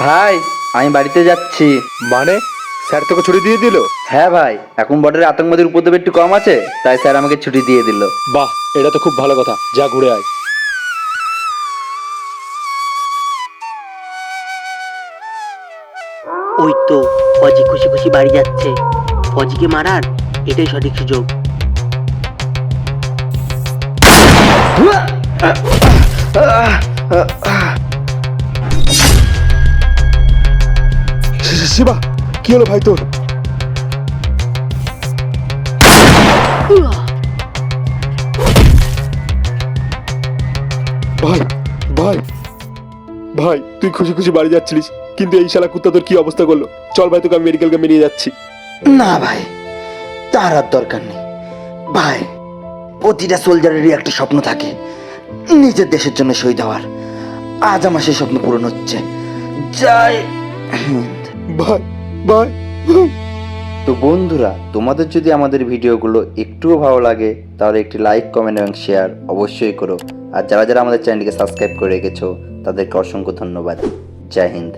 ভাই, আমি বাড়িতে যাচ্ছি। মানে স্যার তোকে ছুটি দিয়ে দিল? হ্যাঁ ভাই, এখন বর্ডারে আতঙ্কবাদীর উপদ্রব একটু কম আছে, তাই স্যার আমাকে ছুটি দিয়ে দিল। বাহ, এটা তো খুব ভালো কথা, যা ঘুরে আয়। ওই তো ফজি খুশি খুশি বাড়ি যাচ্ছে। ফজিকে মারার এটাই সঠিক সুযোগ। শিবা, কি হলো ভাই তোর? ভাই ভাই ভাই, তুই খুশি খুশি বাড়ি যাচ্ছিলিস, কিন্তু এই শালা কুত্তা তোর কি অবস্থা করলো? চল ভাই, তোকে আমি মেডিকেল ক্যাম্পে নিয়ে যাচ্ছি। না ভাই, তার আর দরকার নেই ভাই। প্রতিটা সোলজারেরই একটা স্বপ্ন থাকে, নিজের দেশের জন্য শহীদ হওয়ার। আজ আমার সেই স্বপ্ন পূরণ হচ্ছে। জয় হিন্দ। ভাই ভাই ভাই। তো বন্ধুরা, তোমাদের যদি আমাদের ভিডিওগুলো একটুও ভালো লাগে তাহলে একটি লাইক, কমেন্ট এবং শেয়ার অবশ্যই করো। আর যারা যারা আমাদের চ্যানেলটিকে সাবস্ক্রাইব করে রেখেছো তাদেরকে অসংখ্য ধন্যবাদ। জয় হিন্দ।